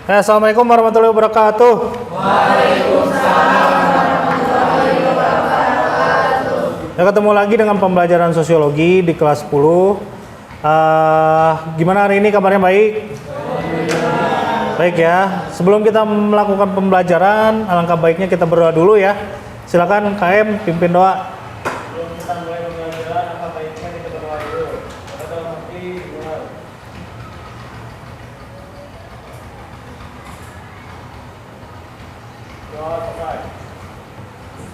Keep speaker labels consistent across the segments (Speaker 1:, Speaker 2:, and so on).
Speaker 1: Assalamualaikum warahmatullahi wabarakatuh. Ya, ketemu lagi dengan pembelajaran sosiologi di kelas 10. Gimana hari ini, kabarnya baik? Baik ya. Sebelum kita melakukan pembelajaran, alangkah baiknya kita berdoa dulu ya. Silakan KM pimpin doa. Sebelum kita mulai pembelajaran, alangkah baiknya kita berdoa dulu. Doa selesai.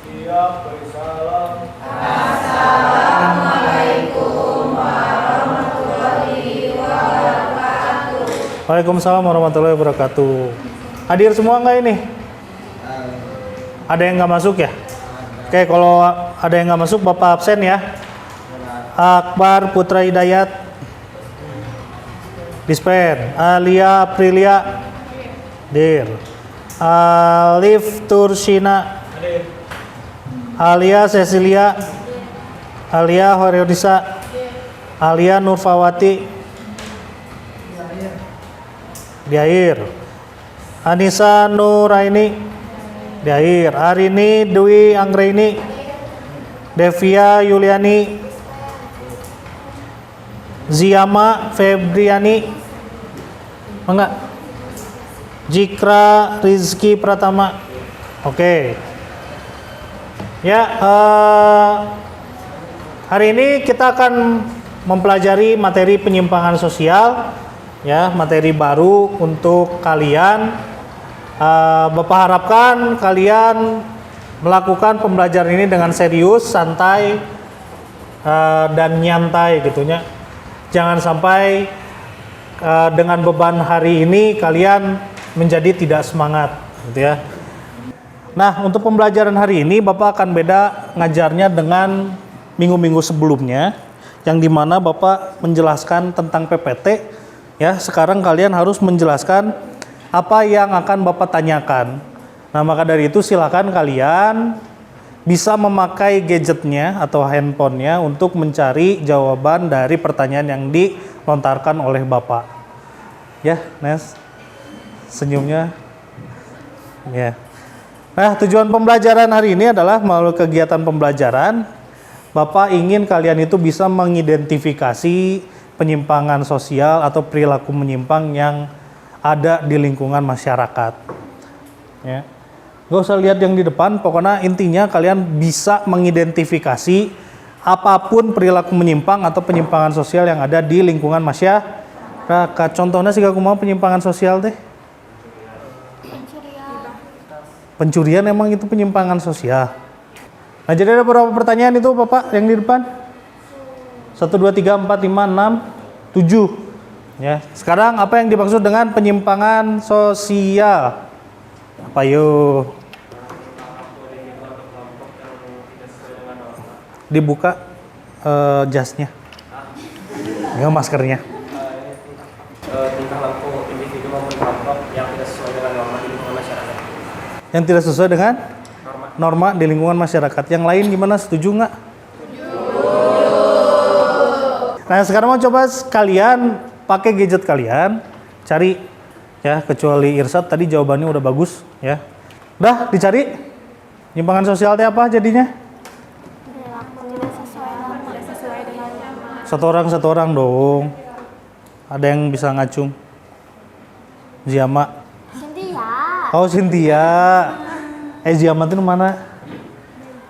Speaker 1: Siap, beri salam. Assalamualaikum warahmatullahi wabarakatuh. Waalaikumsalam warahmatullahi wabarakatuh. Hadir semua nggak ini? Ada yang nggak masuk ya? Oke, kalau ada yang nggak masuk, Bapak absen ya. Akbar Putra Hidayat, Dispen. Alia Aprilia, Dir. Alif Tursina, Alia Cecilia, Alia Horeodisa, Alia Nurfawati, Diair. Anissa Nuraini, Diair. Arini Dwi Anggraini, Devia Yuliani, Ziama Febriani, enggak. Jikra Rizky Pratama. Oke. Ya, hari ini kita akan mempelajari materi penyimpangan sosial, ya, materi baru untuk kalian. Bapak harapkan kalian melakukan pembelajaran ini dengan serius, santai, dan nyantai gitunya. Jangan sampai dengan beban hari ini kalian menjadi tidak semangat, gitu ya. Nah, untuk pembelajaran hari ini Bapak akan beda ngajarnya dengan minggu-minggu sebelumnya, yang dimana Bapak menjelaskan tentang PPT. Ya, sekarang kalian harus menjelaskan apa yang akan Bapak tanyakan. Nah, maka dari itu silakan kalian bisa memakai gadgetnya atau handphonenya untuk mencari jawaban dari pertanyaan yang dilontarkan oleh Bapak. Ya, Nes, senyumnya. Ya. Nah, tujuan pembelajaran hari ini adalah melalui kegiatan pembelajaran, Bapak ingin kalian itu bisa mengidentifikasi penyimpangan sosial atau perilaku menyimpang yang ada di lingkungan masyarakat. Ya. Gak usah lihat yang di depan, pokoknya intinya kalian bisa mengidentifikasi apapun perilaku menyimpang atau penyimpangan sosial yang ada di lingkungan masyarakat. Contohnya sih aku mau penyimpangan sosial deh. Pencurian emang itu penyimpangan sosial. Nah, jadi ada beberapa pertanyaan itu Bapak yang di depan. 1, 2, 3, 4, 5, 6, 7. Ya, sekarang apa yang dimaksud dengan penyimpangan sosial? Apa yuk? Dibuka jasnya. Enggak, maskernya. Tingkah laku individu maupun kelompok yang tidak sesuai dengan norma di lingkungan masyarakat. Yang tidak sesuai dengan norma di lingkungan masyarakat. Yang lain gimana? Setuju nggak? Nah, sekarang mau coba kalian pakai gadget kalian, cari ya, kecuali Irsad tadi jawabannya udah bagus ya. Udah dicari? Penyimpangan sosial itu apa jadinya? Satu orang dong. Ada yang bisa ngacung? Ziama.
Speaker 2: Cynthia.
Speaker 1: Oh, Cynthia. Ziama itu mana?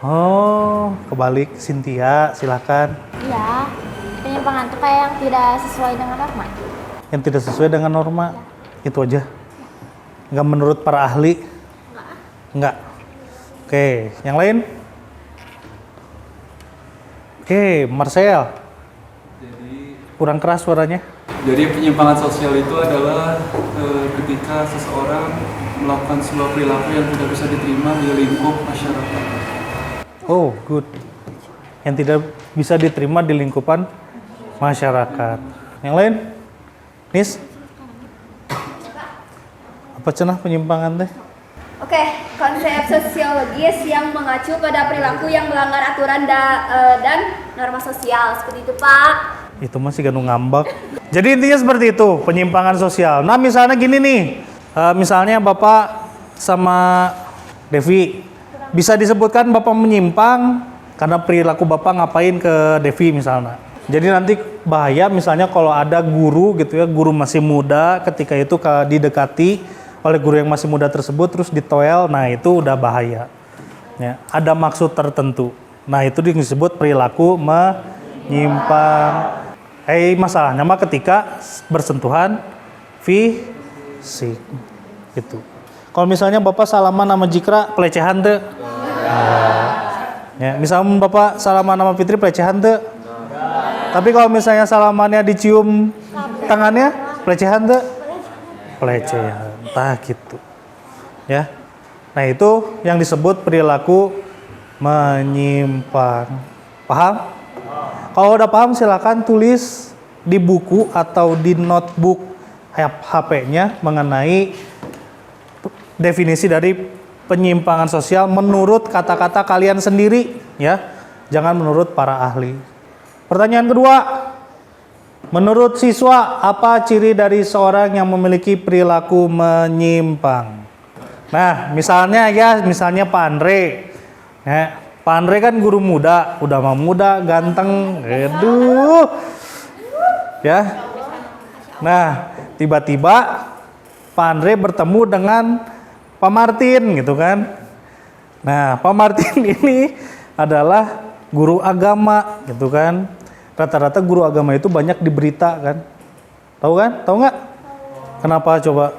Speaker 1: Oh, kebalik. Cynthia, silakan.
Speaker 2: Iya. Penyimpangan itu kayak yang tidak sesuai dengan norma.
Speaker 1: Yang tidak sesuai dengan norma. Itu aja. Enggak menurut para ahli? Enggak. Oke, yang lain? Oke, Marcel. Kurang keras suaranya.
Speaker 3: Jadi penyimpangan sosial itu adalah ketika seseorang melakukan sebuah perilaku yang tidak bisa diterima di lingkup masyarakat.
Speaker 1: Oh, good. Yang tidak bisa diterima di lingkupan masyarakat. Yang lain? Nis? Apa cenah penyimpangan teh?
Speaker 4: Oke, konsep sosiologis yang mengacu pada perilaku yang melanggar aturan dan norma sosial. Seperti itu, Pak.
Speaker 1: Itu masih ganu ngambek. Jadi intinya seperti itu, penyimpangan sosial. Nah, misalnya gini nih, Misalnya Bapak sama Devi, bisa disebutkan Bapak menyimpang karena perilaku Bapak ngapain ke Devi misalnya. Jadi nanti bahaya misalnya kalau ada guru gitu ya, guru masih muda ketika itu didekati oleh guru yang masih muda tersebut terus ditoel, nah itu udah bahaya. Ya, ada maksud tertentu. Nah itu disebut perilaku menyimpang. Masalahnya mah ketika bersentuhan fisik gitu. Kalau misalnya Bapak salaman sama Jikra pelecehan tuh. Ya, misalnya Bapak salaman sama Fitri pelecehan tuh. Tapi kalau misalnya salamannya dicium tangannya pelecehan tuh. Pelecehan. Tah gitu. Ya. Nah, itu yang disebut perilaku menyimpang. Paham? Kalau udah paham silakan tulis di buku atau di notebook HP-nya mengenai definisi dari penyimpangan sosial menurut kata-kata kalian sendiri ya. Jangan menurut para ahli. Pertanyaan kedua. Menurut siswa, apa ciri dari seorang yang memiliki perilaku menyimpang? Nah, misalnya Pak Andre. Ya, Pak Andre kan guru muda, udah mah muda, ganteng. Aduh. Ya. Nah, tiba-tiba Pak Andre bertemu dengan Pak Martin gitu kan. Nah, Pak Martin ini adalah guru agama gitu kan. Rata-rata guru agama itu banyak di berita kan. Tahu kan? Tahu nggak? Kenapa coba?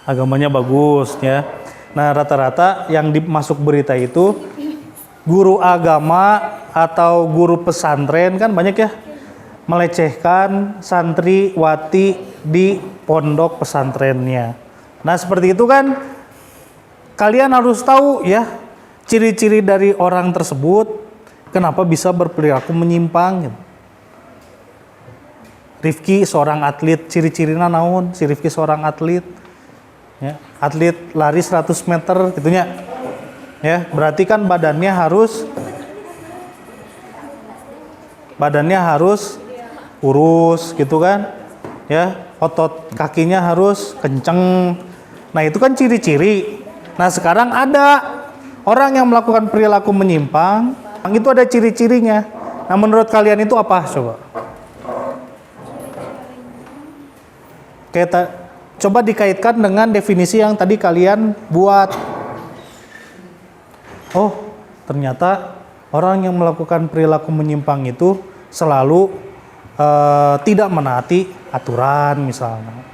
Speaker 1: Agamanya bagus ya. Nah, rata-rata yang masuk berita itu guru agama atau guru pesantren kan banyak ya melecehkan santriwati di pondok pesantrennya. Nah, seperti itu kan kalian harus tahu ya ciri-ciri dari orang tersebut kenapa bisa berperilaku menyimpang gitu. Rifki seorang atlet, ciri-cirinya naon? Si Rifki seorang atlet. Ya, atlet lari 100 meter gitunya. Ya, berarti kan badannya harus kurus gitu kan. Ya, otot kakinya harus kenceng. Nah, itu kan ciri-ciri. Nah, sekarang ada orang yang melakukan perilaku menyimpang, itu ada ciri-cirinya. Nah, menurut kalian itu apa coba? Coba dikaitkan dengan definisi yang tadi kalian buat. Oh, ternyata orang yang melakukan perilaku menyimpang itu selalu tidak menaati aturan misalnya.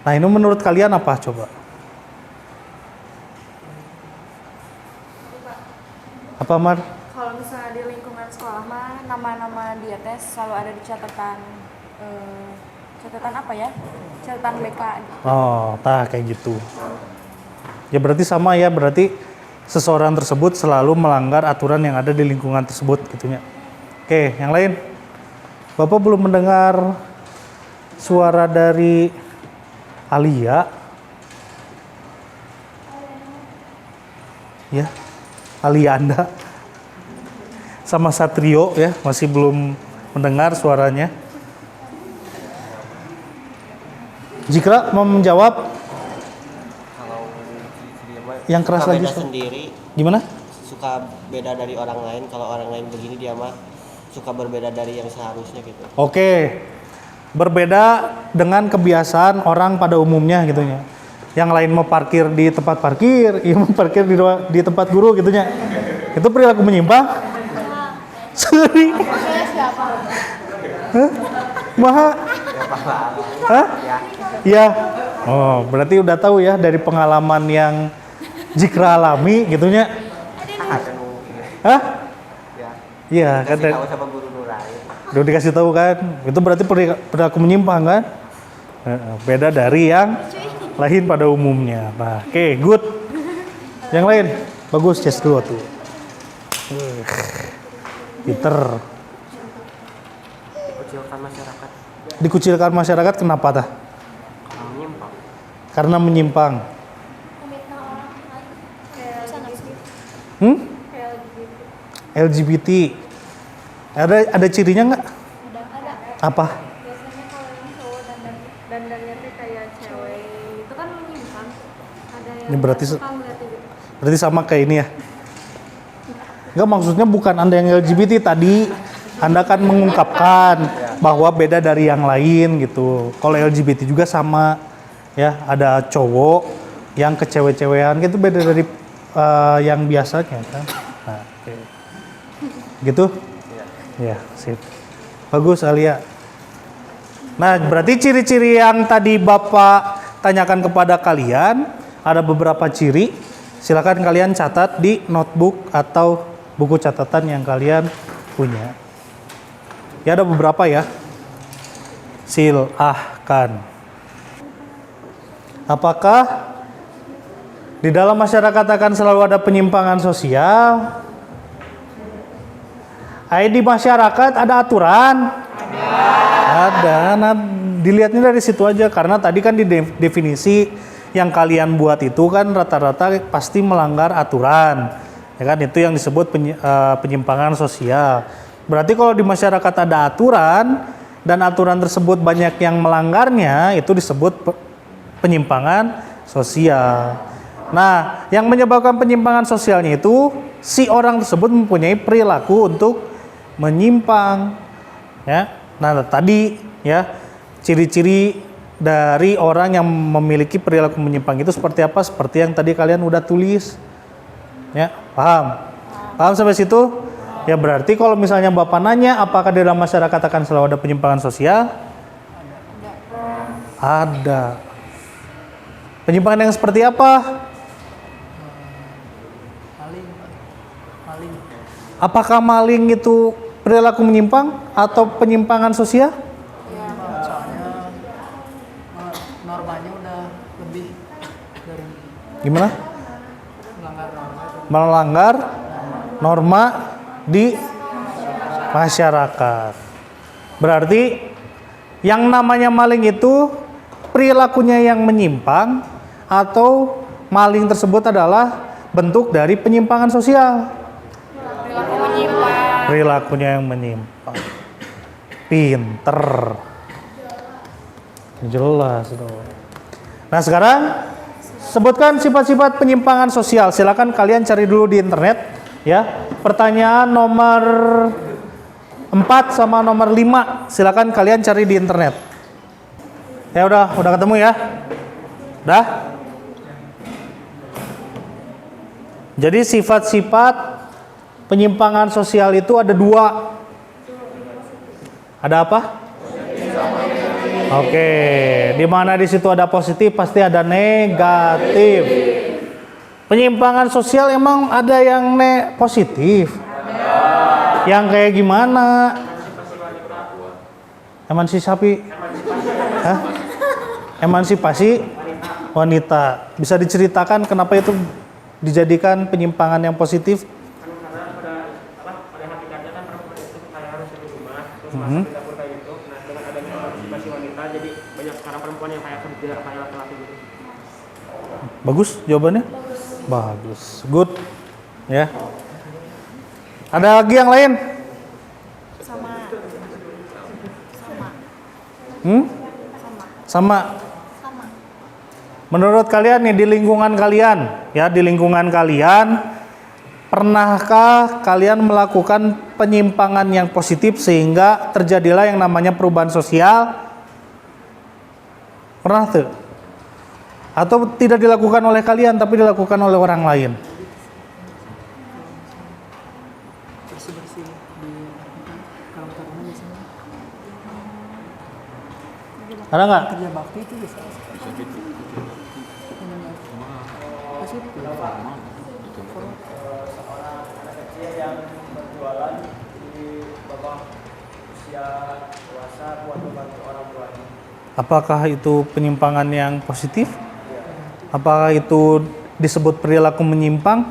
Speaker 1: Nah, ini menurut kalian apa coba? Apa Mar?
Speaker 5: Kalau misalnya di lingkungan sekolah mah nama-nama dia tes selalu ada di catatan apa ya? Catatan BK.
Speaker 1: Oh, kayak gitu. Ya berarti sama ya, berarti seseorang tersebut selalu melanggar aturan yang ada di lingkungan tersebut gitunya. Oke, yang lain. Bapak belum mendengar suara dari Alia. Ya. Alia Anda sama Satrio ya, masih belum mendengar suaranya. Jikra mau menjawab?
Speaker 6: Kalau
Speaker 1: Yang keras
Speaker 6: suka
Speaker 1: lagi.
Speaker 6: beda sendiri,
Speaker 1: Gimana?
Speaker 6: suka beda dari orang lain. Kalau orang lain begini dia mah suka berbeda dari yang seharusnya gitu.
Speaker 1: Oke. Berbeda dengan kebiasaan orang pada umumnya gitu ya. Yang lain mau parkir di tempat parkir, yang mau parkir di tempat guru gitu ya. Itu perilaku menyimpang? Sorry. Hah? Maha? Hah? Iya. Oh, berarti udah tahu ya dari pengalaman yang Jikra alami gitunya. Hah? Iya, kan.
Speaker 6: Kasih tahu sama guru lain.
Speaker 1: Udah dikasih tahu kan. Itu berarti perilaku menyimpang kan? Beda dari yang lain pada umumnya. Nah, oke, good. Yang lain bagus, chest dulu tuh. Pinter.
Speaker 6: Dikucilkan masyarakat.
Speaker 1: Dikucilkan masyarakat kenapa tah?
Speaker 6: Menyimpang.
Speaker 1: Karena menyimpang. LGBT. Ada cirinya nggak? Apa?
Speaker 5: Biasanya kalau yang cowok dandan Misalnya teh kayak cewek itu kan menyimpang. Ada yang
Speaker 1: Ini berarti
Speaker 5: suka ngeliatin gitu.
Speaker 1: Berarti sama kayak ini ya? Enggak, maksudnya bukan Anda yang LGBT tadi. Anda kan mengungkapkan bahwa beda dari yang lain gitu. Kalau LGBT juga sama ya, ada cowok yang kecewe-cewean gitu beda dari yang biasanya kan. Nah, oke. Gitu? Ya, sip. Bagus Alia. Nah, berarti ciri-ciri yang tadi Bapak tanyakan kepada kalian, ada beberapa ciri. Silakan kalian catat di notebook atau buku catatan yang kalian punya. Ya, ada beberapa ya. Silahkan. Apakah di dalam masyarakat akan selalu ada penyimpangan sosial? Di masyarakat ada aturan? Ada. Nah, dilihatnya dari situ aja. Karena tadi kan di definisi yang kalian buat itu kan rata-rata pasti melanggar aturan. Ya kan, itu yang disebut penyimpangan sosial. Berarti kalau di masyarakat ada aturan dan aturan tersebut banyak yang melanggarnya, itu disebut penyimpangan sosial. Nah, yang menyebabkan penyimpangan sosialnya itu si orang tersebut mempunyai perilaku untuk menyimpang. Ya. Nah, tadi ya ciri-ciri dari orang yang memiliki perilaku menyimpang itu seperti apa? Seperti yang tadi kalian udah tulis. Ya, paham? Paham sampai situ? Ya, berarti kalau misalnya Bapak nanya apakah di dalam masyarakat akan selalu ada penyimpangan sosial? Ada. Penyimpangan yang seperti apa? Apakah maling itu perilaku menyimpang atau penyimpangan sosial?
Speaker 7: Soalnya normanya udah lebih dari
Speaker 1: Gimana?
Speaker 7: melanggar norma.
Speaker 1: Melanggar norma di masyarakat. Berarti yang namanya maling itu perilakunya yang menyimpang atau maling tersebut adalah bentuk dari penyimpangan sosial. Perilakunya yang menyimpang. Pinter. Jelas dong. Nah, sekarang sebutkan sifat-sifat penyimpangan sosial. Silakan kalian cari dulu di internet ya. Pertanyaan nomor 4 sama nomor 5 silakan kalian cari di internet. Ya udah ketemu ya. Udah? Jadi sifat-sifat penyimpangan sosial itu ada 2. Ada apa? Oke, di mana di situ ada positif pasti ada negatif. Penyimpangan sosial emang ada yang positif? Yang kayak gimana? Emansipasi? Hah? Emansipasi wanita. Bisa diceritakan kenapa itu dijadikan penyimpangan yang positif? Bagus jawabannya? Bagus. Good. Ya. Ada lagi yang lain? Sama. Menurut kalian nih di lingkungan kalian, ya di lingkungan kalian, pernahkah kalian melakukan penyimpangan yang positif sehingga terjadilah yang namanya perubahan sosial? Pernah tuh? Atau tidak dilakukan oleh kalian tapi dilakukan oleh orang lain?
Speaker 7: bersih-bersih di kalau karena biasanya
Speaker 1: Ada nggak?
Speaker 7: kerja bakti itu bisa. Positif.
Speaker 6: yang berjualan di bawah usia dewasa buat membantu orang tuanya.
Speaker 1: Apakah itu penyimpangan yang positif? Apakah itu disebut perilaku menyimpang?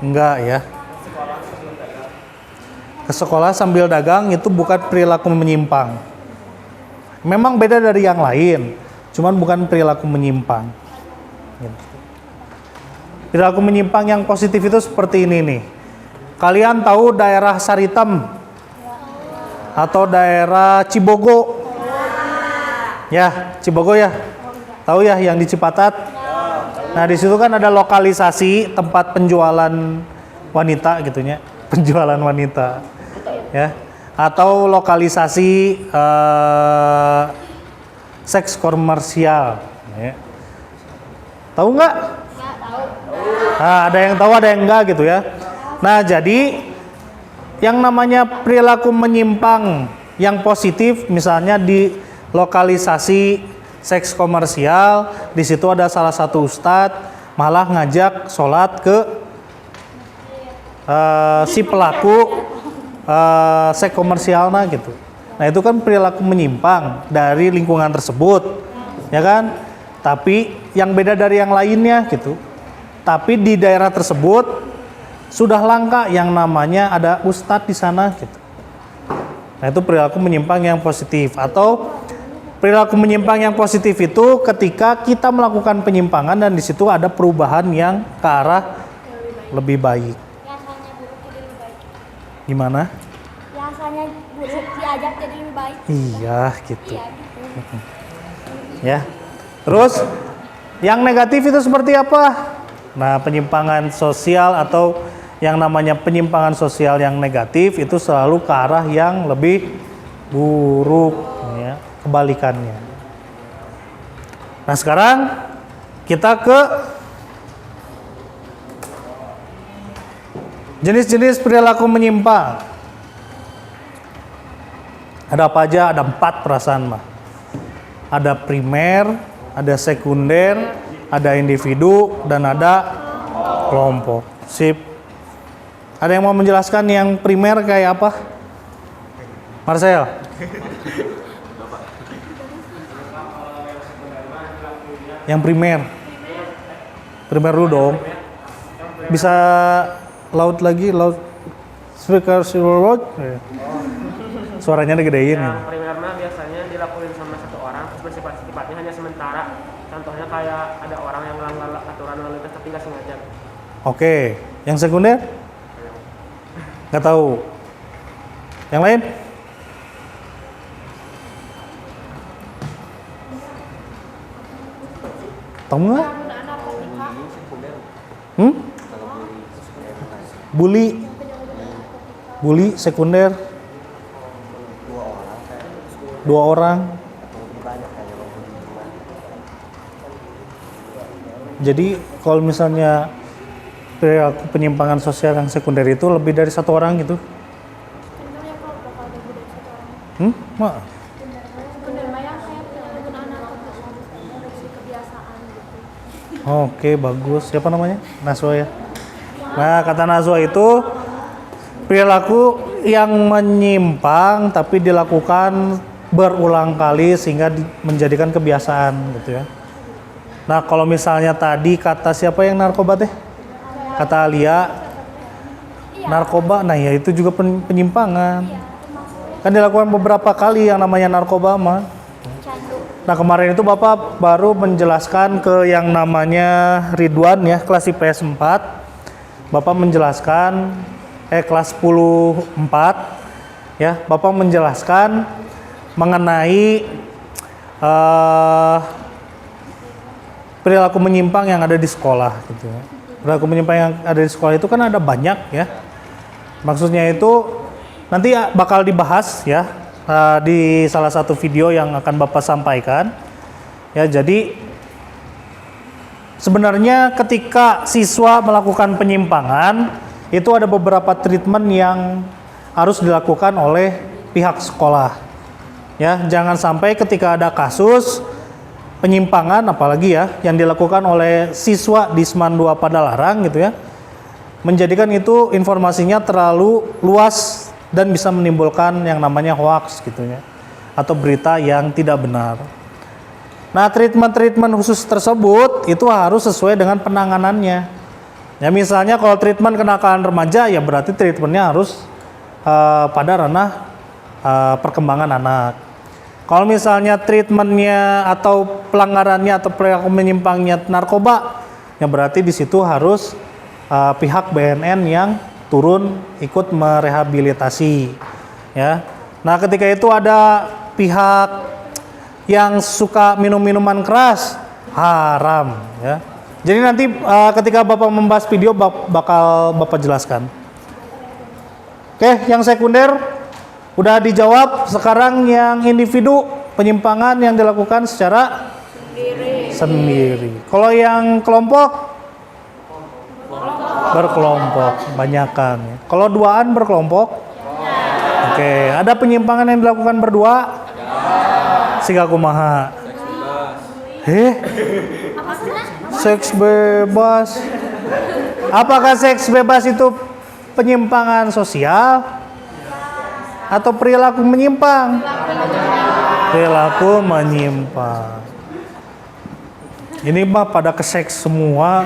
Speaker 1: Enggak ya. Ke sekolah sambil dagang itu bukan perilaku menyimpang. Memang beda dari yang lain, cuman bukan perilaku menyimpang. Gitu. Perilaku menyimpang yang positif itu seperti ini nih. Kalian tahu daerah Saritem atau daerah Cibogo? Ya, Cibogo ya. Tahu ya yang di Cipatat? Nah, di situ kan ada lokalisasi tempat penjualan wanita gitunya, penjualan wanita. Ya. Atau lokalisasi seks komersial. Ya. Tahu nggak? Nah, ada yang tahu, ada yang enggak gitu ya. Nah, jadi yang namanya perilaku menyimpang yang positif, misalnya di lokalisasi seks komersial, di situ ada salah satu ustadz malah ngajak sholat ke si pelaku seks komersial gitu. Nah, itu kan perilaku menyimpang dari lingkungan tersebut, ya kan? Tapi yang beda dari yang lainnya gitu. Tapi di daerah tersebut sudah langka yang namanya ada ustadz di sana gitu. Nah, itu perilaku menyimpang yang positif. Atau perilaku menyimpang yang positif itu ketika kita melakukan penyimpangan dan di situ ada perubahan yang ke arah lebih baik.
Speaker 2: Biasanya buruk jadi lebih baik.
Speaker 1: Gimana?
Speaker 2: Biasanya buruk diajak jadi lebih baik.
Speaker 1: Iya gitu.
Speaker 2: Iya gitu.
Speaker 1: Ya. Terus yang negatif itu seperti apa? Nah, penyimpangan sosial atau yang namanya penyimpangan sosial yang negatif itu selalu ke arah yang lebih buruk, ya, kebalikannya. Nah, sekarang kita ke jenis-jenis perilaku menyimpang. Ada apa aja? Ada 4 perasaan mah. Ada primer, ada sekunder, ada individu, dan ada kelompok. Sip. Ada yang mau menjelaskan yang primer kayak apa? Marcel. Yang primer. Primer dulu dong. Bisa laut lagi, laut speaker silver. Suaranya digedein.
Speaker 8: Yang primer mah biasanya dilakuin sama satu orang, terus bersifat-sifatnya hanya sementara. Contohnya kayak ada orang yang melanggar aturan lalu lintas tapi nggak sengaja.
Speaker 1: Oke, yang sekunder? Nggak tahu. Yang lain? Tahu nggak? Bully sekunder. 2 orang. Jadi kalau misalnya perilaku penyimpangan sosial yang sekunder itu lebih dari 1 orang gitu. Maaf. Oke, bagus. Siapa namanya? Naswa ya. Nah, kata Naswa itu perilaku yang menyimpang tapi dilakukan berulang kali sehingga menjadikan kebiasaan gitu ya. Nah, kalau misalnya tadi kata siapa yang narkoba teh? Kata Alia, narkoba, nah ya itu juga penyimpangan. Kan dilakukan beberapa kali yang namanya narkoba mah. Nah, kemarin itu Bapak baru menjelaskan ke yang namanya Ridwan ya, kelas IPS 4. Bapak menjelaskan kelas 10 4 ya, Bapak menjelaskan mengenai perilaku menyimpang yang ada di sekolah gitu ya. Perilaku menyimpang yang ada di sekolah itu kan ada banyak ya. Maksudnya itu nanti bakal dibahas ya di salah satu video yang akan Bapak sampaikan. Ya, jadi sebenarnya ketika siswa melakukan penyimpangan itu ada beberapa treatment yang harus dilakukan oleh pihak sekolah. Ya, jangan sampai ketika ada kasus penyimpangan apalagi ya yang dilakukan oleh siswa di Seman 2 Padalarang gitu ya, menjadikan itu informasinya terlalu luas dan bisa menimbulkan yang namanya hoax gitu ya, atau berita yang tidak benar. Nah, treatment khusus tersebut itu harus sesuai dengan penanganannya. Ya, misalnya kalau treatment kenakalan remaja ya berarti treatmentnya harus pada ranah perkembangan anak. Kalau misalnya treatmentnya atau pelanggarannya atau perilaku menyimpangnya narkoba, ya berarti di situ harus pihak BNN yang turun ikut merehabilitasi. Ya, nah ketika itu ada pihak yang suka minum minuman keras haram ya. Jadi nanti ketika Bapak membahas video bakal Bapak jelaskan. Oke, yang sekunder udah dijawab. Sekarang yang individu, penyimpangan yang dilakukan secara sendiri. Kalau yang kelompok berkelompok, banyakan ya. Kalau duaan berkelompok? Oke, ada penyimpangan yang dilakukan berdua? Siga kumaha? Seks bebas. Apakah seks bebas itu penyimpangan sosial atau perilaku menyimpang? Perilaku menyimpang. Ini mah pada ke seks semua.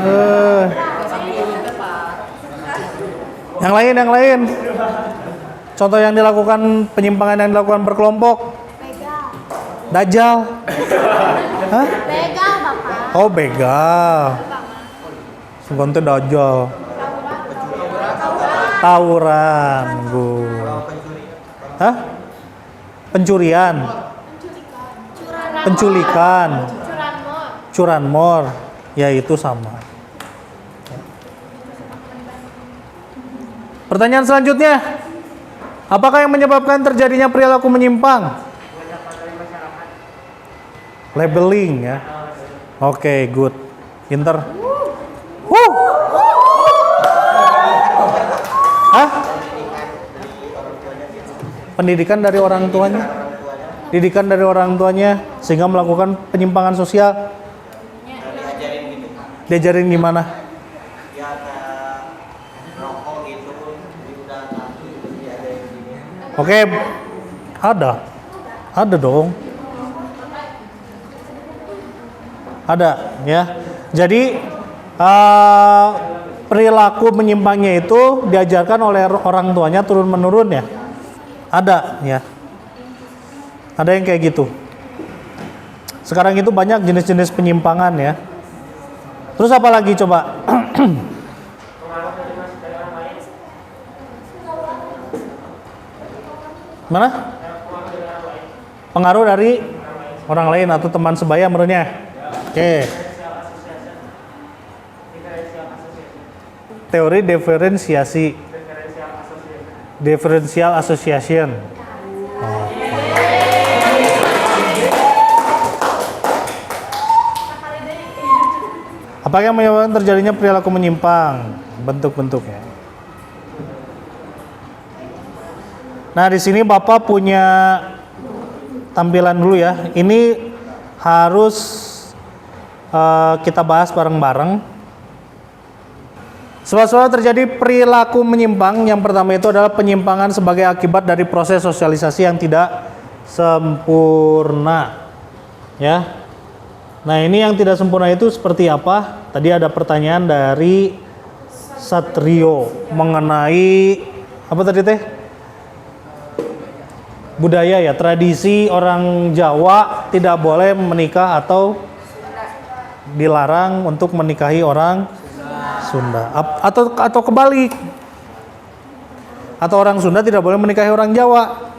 Speaker 1: Yang lain. Contoh yang dilakukan penyimpangan yang dilakukan berkelompok. Dajjal. Hah?
Speaker 2: Begal, Bapak.
Speaker 1: Oh, begal. Segonte dajjal. Tawuran, Hah? Pencurian. Penculikan. Curanmor. Ya itu sama. Pertanyaan selanjutnya. Apakah yang menyebabkan terjadinya perilaku menyimpang? Labeling ya. Oke, good. Pinter. Hah? Pendidikan dari orang tuanya. Didikan dari orang tuanya sehingga melakukan penyimpangan sosial. Diajarin gimana? Oke, ada dong. Ada ya. Jadi perilaku menyimpangnya itu diajarkan oleh orang tuanya turun menurun ya. Ada ya. Ada yang kayak gitu. Sekarang itu banyak jenis-jenis penyimpangan ya. Terus apa lagi coba? Mana? Pengaruh dari orang lain atau teman sebaya menurutnya. Oke. Teori diferensiasi. Differential association. Apa yang menyebabkan terjadinya perilaku menyimpang? Bentuk-bentuknya. Nah, di sini Bapak punya tampilan dulu ya. Ini harus kita bahas bareng-bareng. Sebab-sebab terjadi perilaku menyimpang, yang pertama itu adalah penyimpangan sebagai akibat dari proses sosialisasi yang tidak sempurna. Ya. Nah, ini yang tidak sempurna itu seperti apa? Tadi ada pertanyaan dari Satrio mengenai apa tadi teh? Budaya ya, tradisi orang Jawa tidak boleh menikah atau dilarang untuk menikahi orang Sunda. Atau kebalik. Atau orang Sunda tidak boleh menikahi orang Jawa.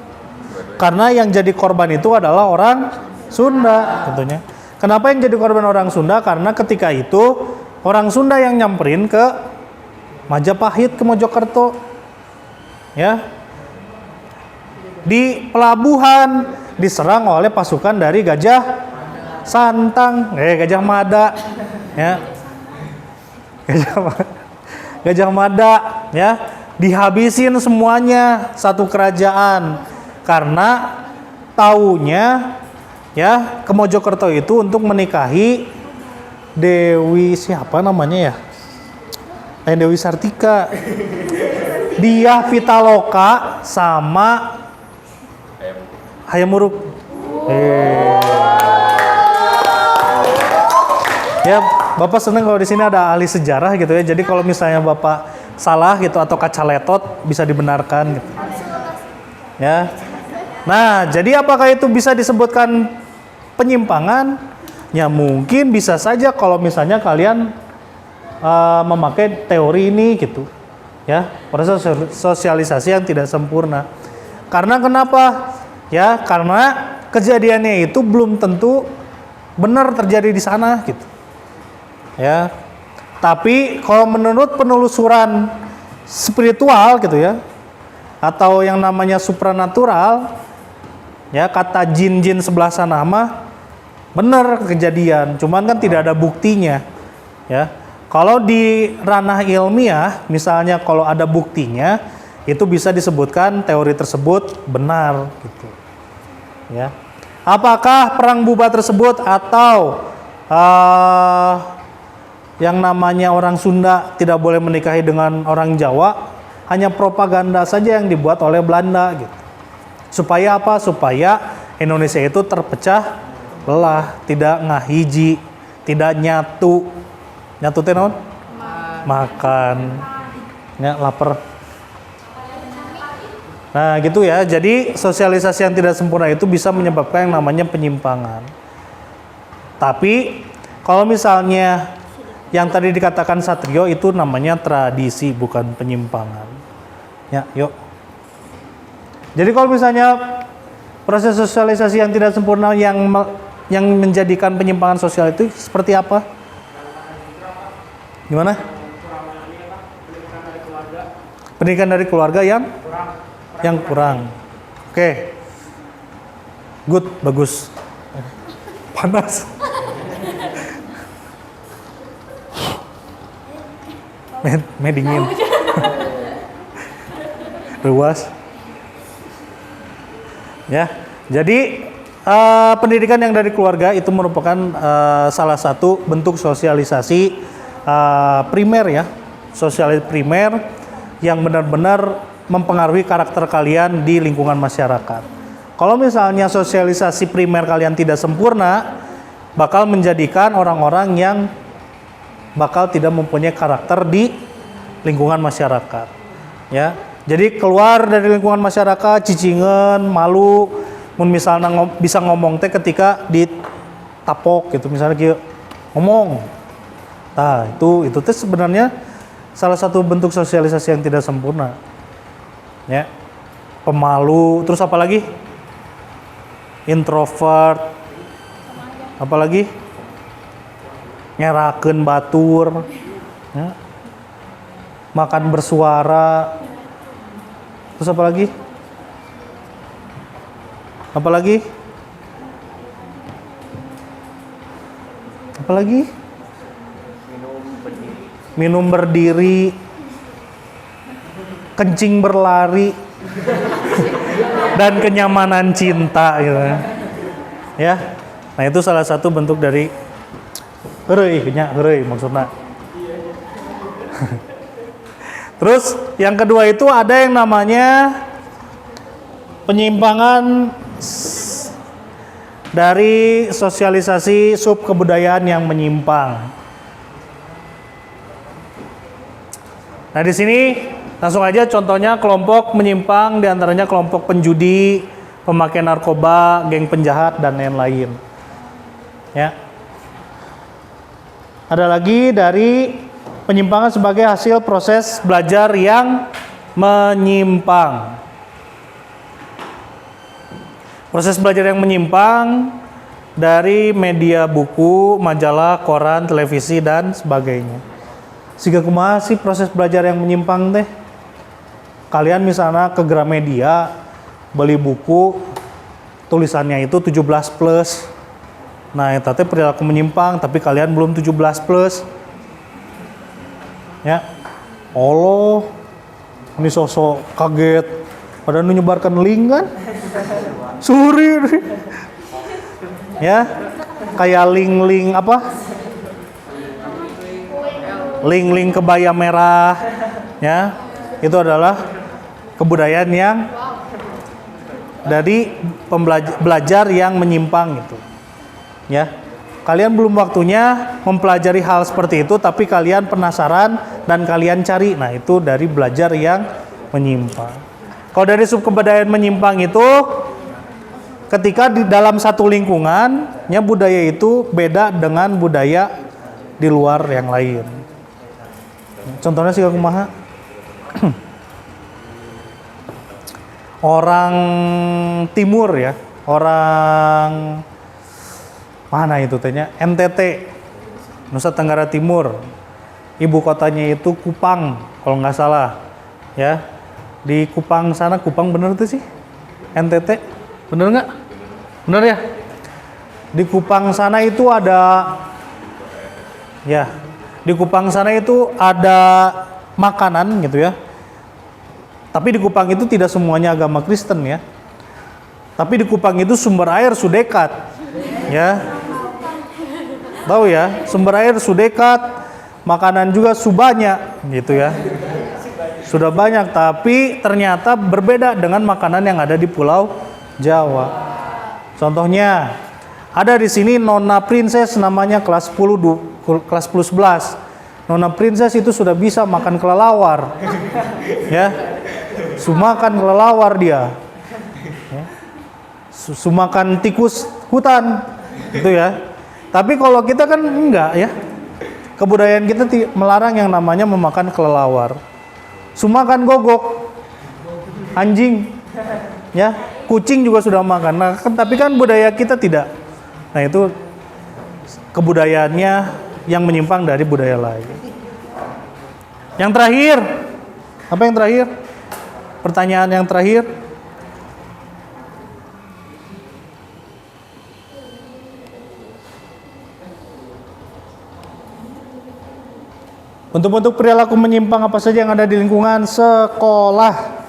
Speaker 1: Karena yang jadi korban itu adalah orang Sunda tentunya. Kenapa yang jadi korban orang Sunda? Karena ketika itu orang Sunda yang nyamperin ke Majapahit, ke Mojokerto. Ya. Di pelabuhan diserang oleh pasukan dari Gajah Santang, Gajah Mada, ya. Gajah Mada, ya. Dihabisin semuanya satu kerajaan karena taunya ya ke Mojokerto itu untuk menikahi Dewi siapa namanya ya? Dewi Sartika. Dia Pitaloka sama Hayam Wuruk. Ya, Bapak seneng kalau di sini ada ahli sejarah gitu ya. Jadi kalau misalnya Bapak salah gitu atau kacaletot bisa dibenarkan gitu. Ya. Nah, jadi apakah itu bisa disebutkan penyimpangan? Ya mungkin bisa saja kalau misalnya kalian memakai teori ini gitu. Ya, proses sosialisasi yang tidak sempurna. Karena kenapa? Ya, karena kejadiannya itu belum tentu benar terjadi di sana gitu. Ya. Tapi kalau menurut penelusuran spiritual gitu ya, atau yang namanya supranatural, ya kata jin-jin sebelah sana mah benar kejadian, cuman kan tidak ada buktinya. Ya, kalau di ranah ilmiah, misalnya kalau ada buktinya, itu bisa disebutkan teori tersebut benar, gitu. Ya, apakah perang buba tersebut atau yang namanya orang Sunda tidak boleh menikahi dengan orang Jawa hanya propaganda saja yang dibuat oleh Belanda, gitu. Supaya apa? Supaya Indonesia itu terpecah belah, tidak ngahiji, tidak nyatu. Nyatu teh naon? Makan. Ya, lapar. Nah, gitu ya. Jadi sosialisasi yang tidak sempurna itu bisa menyebabkan yang namanya penyimpangan. Tapi kalau misalnya yang tadi dikatakan Satrio itu namanya tradisi, bukan penyimpangan. Ya, yuk. Jadi kalau misalnya proses sosialisasi yang tidak sempurna yang menjadikan penyimpangan sosial itu seperti apa? Gimana? Pendidikan dari keluarga yang kurang. Oke. Good, bagus. Panas. Dingin. Ruas. Ya, jadi pendidikan yang dari keluarga itu merupakan salah satu bentuk sosialisasi primer ya, sosialisasi primer yang benar-benar mempengaruhi karakter kalian di lingkungan masyarakat. Kalau misalnya sosialisasi primer kalian tidak sempurna, bakal menjadikan orang-orang yang bakal tidak mempunyai karakter di lingkungan masyarakat. Ya, jadi keluar dari lingkungan masyarakat, cicingan, malu, misalnya bisa ngomong teh ketika ditapok gitu, misalnya kayak ngomong. Nah, itu teh sebenarnya salah satu bentuk sosialisasi yang tidak sempurna. Ya. Pemalu, terus apa lagi? Introvert. Apa lagi? Ngerakeun batur. Ya. Makan bersuara. Terus apa lagi? Apa lagi? Apa lagi? Minum berdiri. Kencing berlari. Dan kenyamanan cinta gitu. Ya. Nah, itu salah satu bentuk dari heureuy maksudnya. Terus yang kedua itu ada yang namanya penyimpangan dari sosialisasi sub kebudayaan yang menyimpang. Nah, di sini langsung aja contohnya kelompok menyimpang, diantaranya kelompok penjudi, pemakai narkoba, geng penjahat dan lain-lain. Ya. Ada lagi dari penyimpangan sebagai hasil proses belajar yang menyimpang. Proses belajar yang menyimpang dari media buku, majalah, koran, televisi, dan sebagainya. Siga kumaha sih proses belajar yang menyimpang teh? Kalian misalnya ke Gramedia, beli buku, tulisannya itu 17+. Nah, itu teh perilaku menyimpang, tapi kalian belum 17+. Ya. Allah, ini sosok kaget. Padahal nyebarkan link kan? Suri. Ya. Kayak link-link apa? Link-link kebaya merah. Ya. Itu adalah kebudayaan yang dari belajar yang menyimpang gitu. Ya. Kalian belum waktunya mempelajari hal seperti itu, tapi kalian penasaran dan kalian cari. Nah, itu dari belajar yang menyimpang. Kalau dari subkebudayaan menyimpang itu, ketika di dalam satu lingkungan, ya budaya itu beda dengan budaya di luar yang lain. Contohnya sih kumaha? Orang timur ya, orang mana itu tanya NTT, Nusa Tenggara Timur. Ibu kotanya itu Kupang kalau nggak salah ya. Di Kupang sana, Kupang bener tuh sih NTT, bener nggak? Bener ya. Di Kupang sana itu ada ya, di Kupang sana itu ada makanan gitu ya. Tapi di Kupang itu tidak semuanya agama Kristen ya. Tapi di Kupang itu sumber air Sudekat ya. Tahu ya, sumber air Sudekat, makanan juga banyak gitu ya. Sudah banyak, tapi ternyata berbeda dengan makanan yang ada di Pulau Jawa. Contohnya, ada di sini Nona Princess namanya kelas 10 kelas 11. Nona Princess itu sudah bisa makan kelelawar. Ya. Sumakan kelelawar dia. Ya. Sumakan tikus hutan. Gitu ya. Tapi kalau kita kan enggak ya. Kebudayaan kita melarang yang namanya memakan kelelawar. Sumakan gogok. Anjing. Ya, kucing juga sudah makan. Nah, tapi kan budaya kita tidak. Nah, itu kebudayaannya yang menyimpang dari budaya lain. Yang terakhir. Apa yang terakhir? Pertanyaan yang terakhir. Untuk perilaku menyimpang apa saja yang ada di lingkungan sekolah?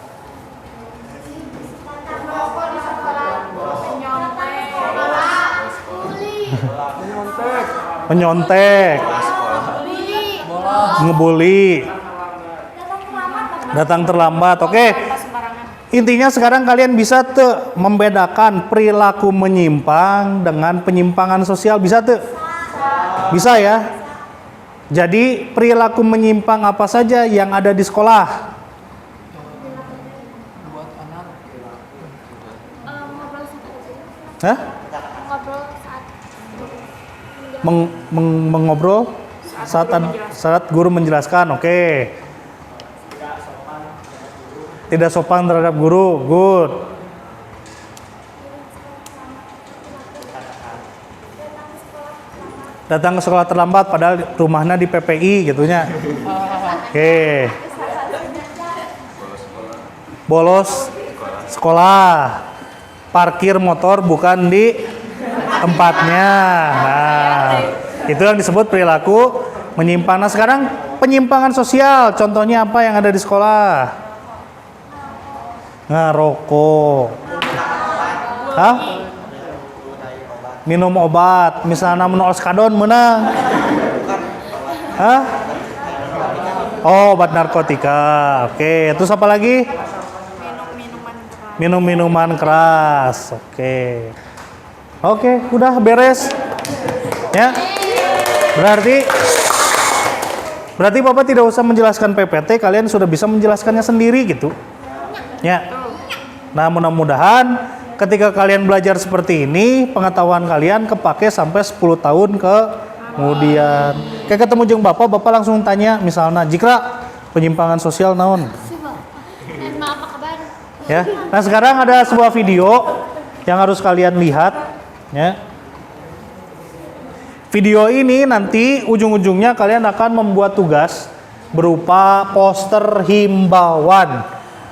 Speaker 1: Menyontek, ngebully, datang terlambat. Oke. Intinya sekarang kalian bisa membedakan perilaku menyimpang dengan penyimpangan sosial, bisa Bisa ya. Jadi perilaku menyimpang apa saja yang ada di sekolah? Hah?
Speaker 2: Ngobrol saat
Speaker 1: Mengobrol saat guru menjelaskan. Oke. Tidak sopan terhadap guru. Good. Datang ke sekolah terlambat padahal rumahnya di PPI gitunya. Oke. Bolos sekolah. Parkir motor bukan di tempatnya. Nah, itu yang disebut perilaku menyimpang. Nah, sekarang penyimpangan sosial. Contohnya apa yang ada di sekolah? Ngerokok. Hah? Minum obat, misalnya minum oskadon menang. Hah? Oh, obat narkotika. Oke, terus apa lagi? Minum minuman keras. Oke. Oke, udah beres. Ya. Berarti Bapak tidak usah menjelaskan PPT, kalian sudah bisa menjelaskannya sendiri gitu. Ya. Nah, mudah-mudahan ketika kalian belajar seperti ini, pengetahuan kalian kepake sampai 10 tahun kemudian. Kayak ketemu jeung Bapak langsung tanya misalnya, "Jikra, penyimpangan sosial naon?"
Speaker 2: maaf apa kabar?
Speaker 1: Ya. Nah, sekarang ada sebuah video yang harus kalian lihat, ya. Video ini nanti ujung-ujungnya kalian akan membuat tugas berupa poster himbauan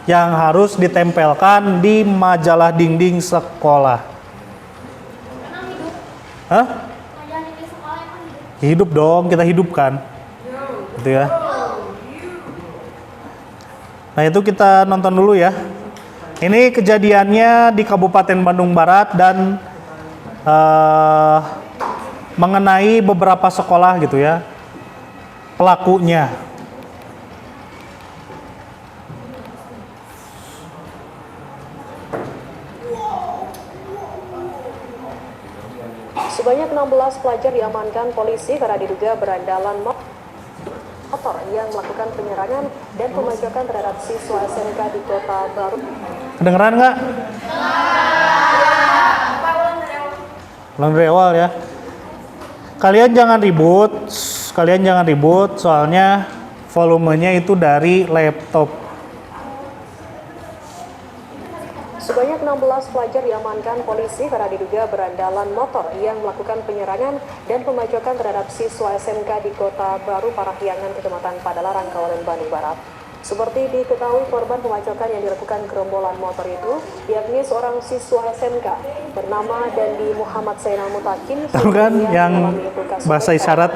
Speaker 1: yang harus ditempelkan di majalah dinding sekolah. Hah? Hidup dong, kita hidupkan. Gitu ya. Nah, itu kita nonton dulu ya. Ini kejadiannya di Kabupaten Bandung Barat dan mengenai beberapa sekolah gitu ya. Pelakunya.
Speaker 9: Sebanyak 16 pelajar diamankan polisi karena diduga berandalan motor yang melakukan penyerangan dan pembacokan terhadap siswa SMK di Kota Baru.
Speaker 1: Kedengeran nggak? Ulang dari awal ya. Kalian jangan ribut, soalnya volumenya itu dari laptop.
Speaker 9: Sebanyak 16 16 pelajar diamankan polisi karena diduga berandalan motor yang melakukan penyerangan dan pembacokan terhadap siswa SMK di Kota Baru Parahyangan, Kecamatan Padalarang, Kabupaten Bandung Barat. Seperti diketahui, korban pembacokan yang dilakukan gerombolan motor itu yakni seorang siswa SMK bernama Dandi Muhammad Zainal Mutakin.
Speaker 1: Tahu kan yang bahasa isyarat?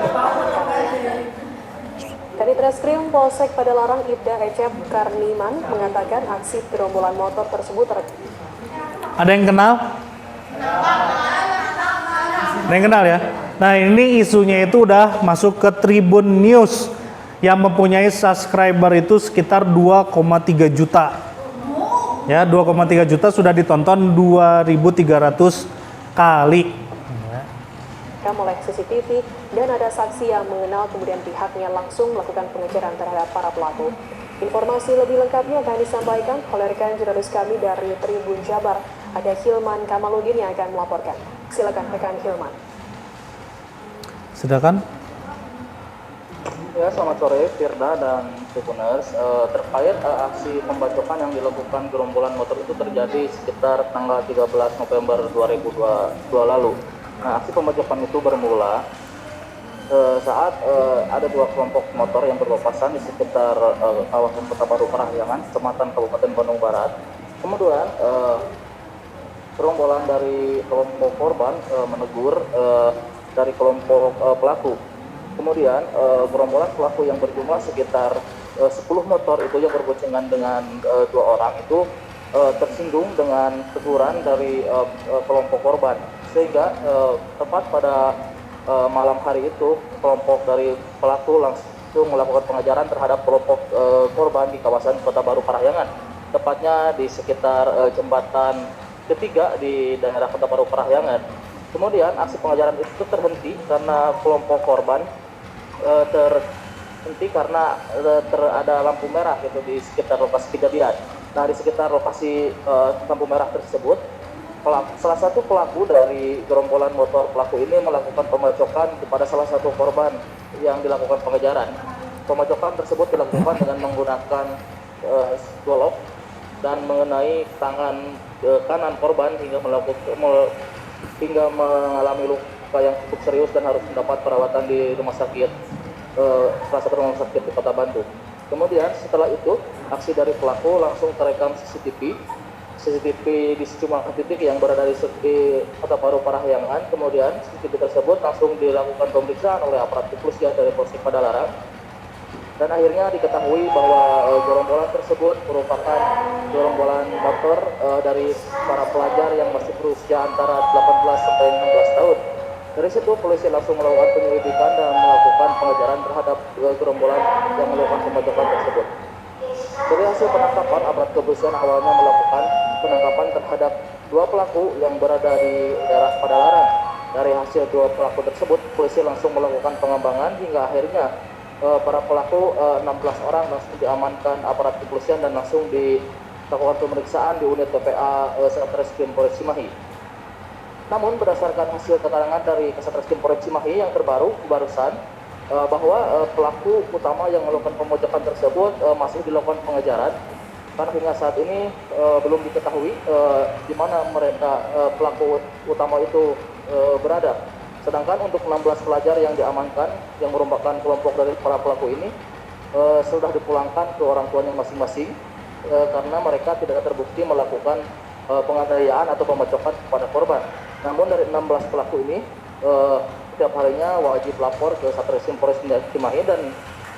Speaker 9: Kanit Reskrim Polsek Padalarang Ibda Ecep Karniman mengatakan aksi gerombolan motor tersebut
Speaker 1: Ada yang kenal? Ada yang kenal ya? Nah, ini isunya itu udah masuk ke Tribun News yang mempunyai subscriber itu sekitar 2,3 juta. Ya, 2,3 juta sudah ditonton 2.300 kali.
Speaker 9: oleh CCTV dan ada saksi yang mengenal, kemudian pihaknya langsung melakukan pengejaran terhadap para pelaku. Informasi lebih lengkapnya akan disampaikan oleh rekan jurnalis kami dari Tribun Jabar. Ada Hilman Kamaludin yang akan melaporkan. Silakan rekan Hilman.
Speaker 1: Silakan.
Speaker 10: Ya, selamat sore Firda dan Tribuners. Terkait aksi pembacokan yang dilakukan gerombolan motor itu terjadi sekitar tanggal 13 November 2022 lalu. Nah, aksi pembacokan itu bermula saat ada dua kelompok motor yang berpapasan di sekitar kawasan Kota Baru Parahyangan, Kecamatan Kabupaten Bandung Barat. Kemudian gerombolan dari kelompok korban menegur dari kelompok pelaku. Kemudian gerombolan pelaku yang berjumlah sekitar 10 motor itu yang berboncengan dengan dua orang itu tersinggung dengan teguran dari kelompok korban, sehingga tepat pada malam hari itu kelompok dari pelaku langsung melakukan pengejaran terhadap kelompok korban di kawasan Kota Baru Parahyangan, tepatnya di sekitar jembatan ketiga di daerah Kota Baru Parahyangan. Kemudian aksi pengejaran itu terhenti karena kelompok korban terhenti karena ada lampu merah gitu di sekitar lokasi kejadian. Nah, di sekitar lokasi lampu merah tersebut, salah satu pelaku dari gerombolan motor pelaku ini melakukan pembacokan kepada salah satu korban yang dilakukan pengejaran. Pembacokan tersebut dilakukan dengan menggunakan golok dan mengenai tangan kanan korban hingga mengalami luka yang cukup serius dan harus mendapat perawatan di rumah sakit, salah satu rumah sakit di Kota Bandung. Kemudian setelah itu aksi dari pelaku langsung terekam CCTV di sejumlah titik yang berada di Kota Baru Parahyangan. Kemudian CCTV tersebut langsung dilakukan pemeriksaan oleh aparat kepolisian dari Polsek Padalarang. Dan akhirnya diketahui bahwa gerombolan tersebut merupakan gerombolan motor dari para pelajar yang masih berusia antara 18 sampai 16 tahun. Dari situ polisi langsung melakukan penyelidikan dan melakukan pengejaran terhadap gerombolan yang melakukan pembacokan tersebut. Dari hasil penangkapan, aparat kepolisian awalnya melakukan penangkapan terhadap dua pelaku yang berada di daerah Padalarang. Dari hasil dua pelaku tersebut, polisi langsung melakukan pengembangan hingga akhirnya para pelaku 16 orang langsung diamankan aparat kepolisian dan langsung dilakukan pemeriksaan di unit TPA Satreskrim Polres Cimahi. Namun berdasarkan hasil keterangan dari Satreskrim Polres Cimahi yang barusan bahwa pelaku utama yang melakukan pembacokan tersebut masih dilakukan pengejaran karena hingga saat ini belum diketahui di mana mereka pelaku utama itu berada. Sedangkan untuk 16 pelajar yang diamankan yang merupakan kelompok dari para pelaku ini sudah dipulangkan ke orang tuanya masing-masing karena mereka tidak terbukti melakukan penganiayaan atau pembacokan kepada korban. Namun dari 16 pelaku ini setiap harinya wajib lapor ke Satreskrim Polres Cimahi dan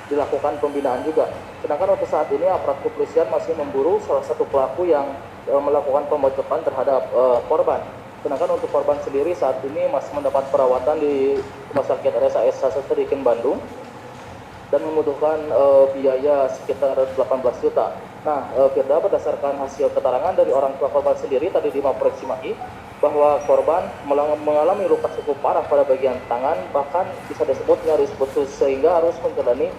Speaker 10: dilakukan pembinaan juga. Sedangkan untuk saat ini aparat kepolisian masih memburu salah satu pelaku yang melakukan pembacokan terhadap korban. Sedangkan untuk korban sendiri saat ini masih mendapat perawatan di Rumah Sakit RSAS Sadikin Bandung dan membutuhkan biaya sekitar 18 juta. Nah, Firda, berdasarkan hasil keterangan dari orang tua korban sendiri tadi di Mapolres Cimahi bahwa korban mengalami luka cukup parah pada bagian tangan, bahkan bisa disebut nyaris putus sehingga harus menjalani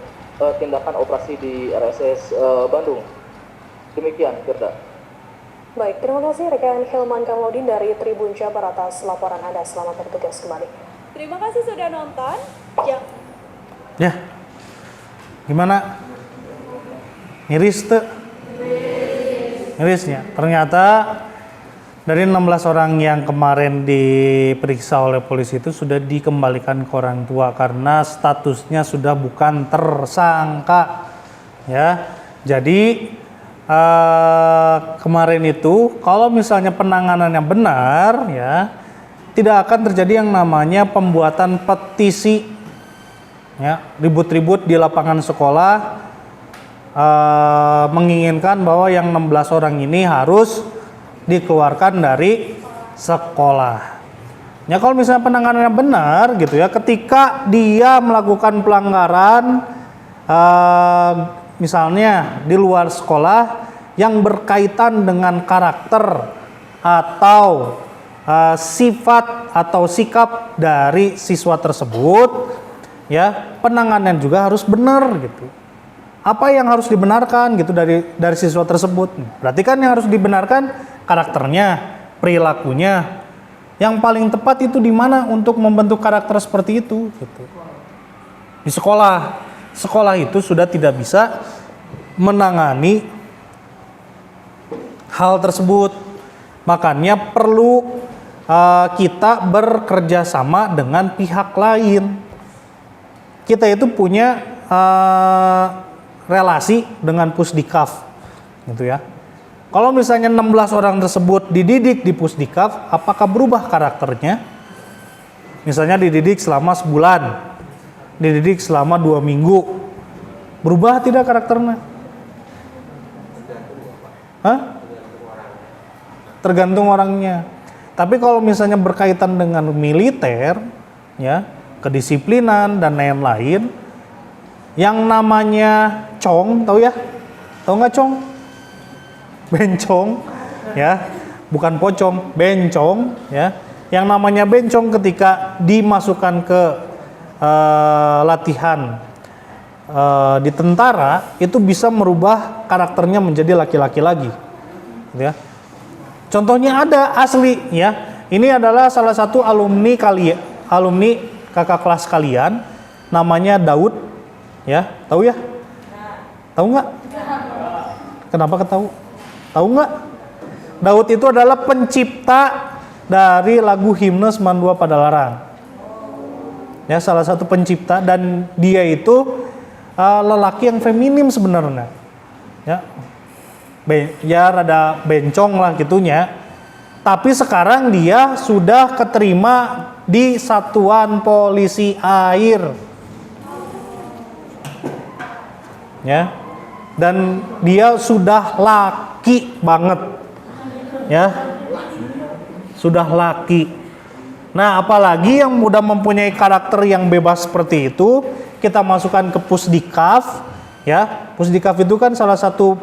Speaker 10: tindakan operasi di RSS Bandung. Demikian, Firda.
Speaker 9: Baik, terima kasih rekan Hilman Kamaludin dari Tribun Jabar atas laporan Anda. Selamat bertugas kembali.
Speaker 5: Terima kasih sudah nonton.
Speaker 1: Ya, gimana? Miris tuh? Mirisnya. Ternyata dari 16 orang yang kemarin diperiksa oleh polisi itu sudah dikembalikan ke orang tua karena statusnya sudah bukan tersangka. Ya, jadi kemarin itu kalau misalnya penanganannya benar, ya tidak akan terjadi yang namanya pembuatan petisi, ya ribut-ribut di lapangan sekolah menginginkan bahwa yang 16 orang ini harus dikeluarkan dari sekolah. Ya kalau misalnya penanganannya benar gitu ya, ketika dia melakukan pelanggaran misalnya di luar sekolah yang berkaitan dengan karakter atau sifat atau sikap dari siswa tersebut, ya penanganan juga harus benar gitu. Apa yang harus dibenarkan gitu dari siswa tersebut? Berarti kan yang harus dibenarkan karakternya, perilakunya. Yang paling tepat itu di mana untuk membentuk karakter seperti itu gitu. Di sekolah. Sekolah itu sudah tidak bisa menangani hal tersebut. Makanya perlu kita bekerja sama dengan pihak lain. Kita itu punya relasi dengan Pusdikaf gitu ya. Kalau misalnya 16 orang tersebut dididik di Pusdikaf, apakah berubah karakternya? Misalnya dididik selama sebulan, dididik selama 2 minggu, berubah tidak karakternya? Hah? Tergantung orangnya. Tapi kalau misalnya berkaitan dengan militer, ya kedisiplinan dan lain-lain, yang namanya cong, tahu ya? Tahu nggak cong? Bencong, ya, bukan pocong, bencong, ya. Yang namanya bencong ketika dimasukkan ke latihan di tentara itu bisa merubah karakternya menjadi laki-laki lagi, ya. Contohnya ada asli, ya. Ini adalah salah satu alumni kakak kelas kalian, namanya Daud, ya. Tahu ya? Tahu nggak? Kenapa ketahu? Tahu nggak? Daud itu adalah pencipta dari lagu Himne Semandua Padalarang. Ya, salah satu pencipta, dan dia itu lelaki yang feminim sebenarnya. Ya. Ya rada bencong lah gitunya. Tapi sekarang dia sudah keterima di Satuan Polisi Air. Ya. Dan dia sudah laki banget. Ya. Sudah laki. Nah, apalagi yang udah mempunyai karakter yang bebas seperti itu, kita masukkan ke Pusdikaf, ya. Pusdikaf itu kan salah satu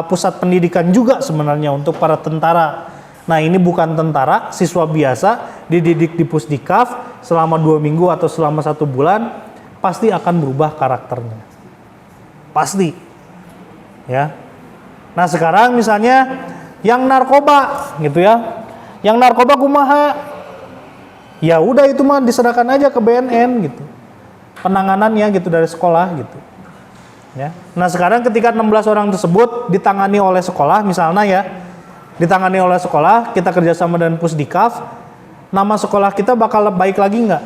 Speaker 1: pusat pendidikan juga sebenarnya untuk para tentara. Nah, ini bukan tentara, siswa biasa dididik di Pusdikaf selama 2 minggu atau selama 1 bulan, pasti akan berubah karakternya. Pasti. Ya. Nah, sekarang misalnya yang narkoba gitu ya. Yang narkoba kumaha? Ya udah itu mah diserahkan aja ke BNN gitu. Penanganannya gitu dari sekolah gitu. Ya. Nah, sekarang ketika 16 orang tersebut ditangani oleh sekolah misalnya ya, ditangani oleh sekolah, kita kerjasama dengan Pusdikaf, nama sekolah kita bakal baik lagi nggak?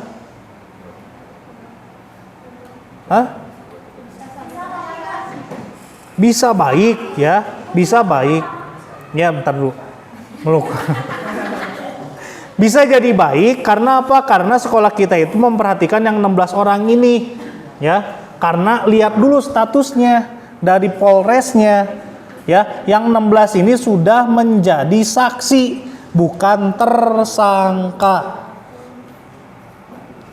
Speaker 1: Hah? Bisa baik ya, bisa baik. Ya bentar dulu. Meluk. Bisa jadi baik karena apa? Karena sekolah kita itu memperhatikan yang 16 orang ini, ya. Karena lihat dulu statusnya dari Polresnya, ya. Yang 16 ini sudah menjadi saksi, bukan tersangka.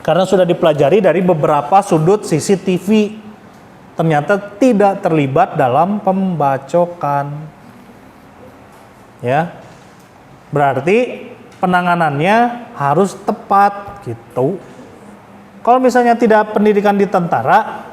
Speaker 1: Karena sudah dipelajari dari beberapa sudut CCTV. Ternyata tidak terlibat dalam pembacokan. Ya. Berarti penanganannya harus tepat gitu. Kalau misalnya tidak pendidikan di tentara,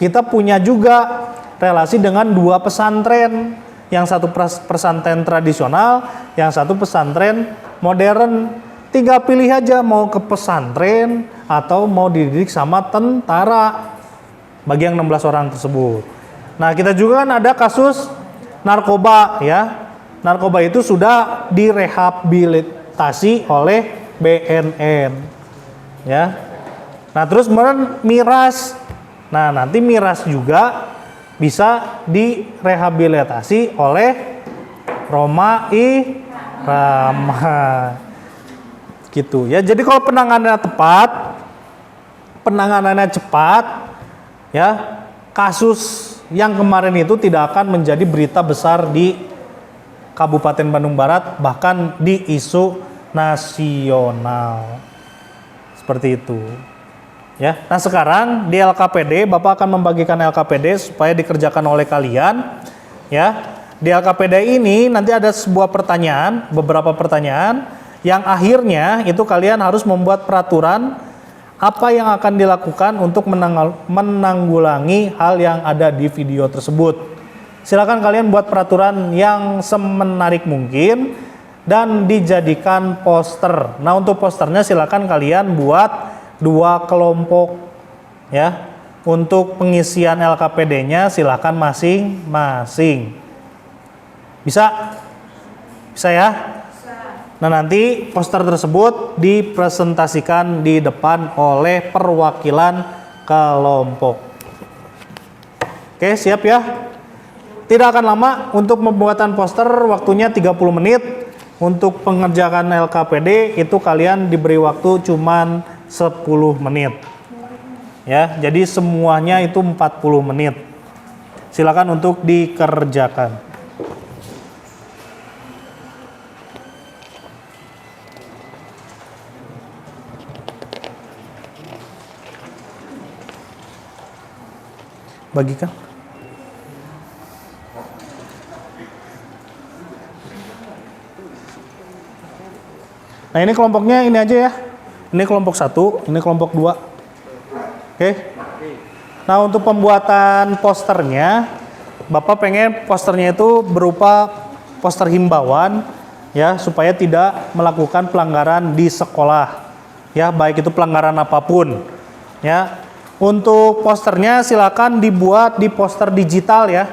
Speaker 1: kita punya juga relasi dengan 2 pesantren. Yang satu pesantren tradisional, yang satu pesantren modern. Tinggal pilih aja mau ke pesantren atau mau dididik sama tentara. Bagi yang 16 orang tersebut. Nah, kita juga kan ada kasus narkoba ya. narkoba itu sudah direhabilitasi oleh BNN. Ya. Nah, terus miras. Nah, nanti miras juga bisa direhabilitasi oleh Rhoma Irama. Gitu ya. Jadi kalau penanganannya cepat, ya, kasus yang kemarin itu tidak akan menjadi berita besar di Kabupaten Bandung Barat, bahkan di isu nasional. Seperti itu. Ya. Nah, sekarang di LKPD Bapak akan membagikan LKPD supaya dikerjakan oleh kalian, ya. Di LKPD ini nanti ada beberapa pertanyaan yang akhirnya itu kalian harus membuat peraturan apa yang akan dilakukan untuk menanggulangi hal yang ada di video tersebut. Silakan kalian buat peraturan yang semenarik mungkin dan dijadikan poster. Nah, untuk posternya silakan kalian buat 2 kelompok, ya. Untuk pengisian LKPD-nya silakan masing-masing. Bisa? Bisa ya? Nah, nanti poster tersebut dipresentasikan di depan oleh perwakilan kelompok. Oke, siap ya? Tidak akan lama untuk pembuatan poster, waktunya 30 menit. Untuk pengerjaan LKPD itu kalian diberi waktu cuman 10 menit. Ya, jadi semuanya itu 40 menit. Silakan untuk dikerjakan. Bagikan. Nah, ini kelompoknya ini aja ya. Ini kelompok 1, ini kelompok 2. Oke. Nah, untuk pembuatan posternya, Bapak pengen posternya itu berupa poster himbauan ya, supaya tidak melakukan pelanggaran di sekolah. Ya, baik itu pelanggaran apapun. Ya. Untuk posternya silakan dibuat di poster digital ya.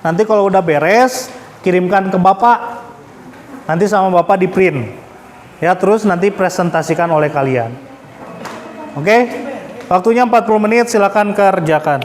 Speaker 1: Nanti kalau udah beres, kirimkan ke Bapak. Nanti sama Bapak di print. Ya, terus nanti presentasikan oleh kalian. Oke? Waktunya 40 menit, silakan kerjakan.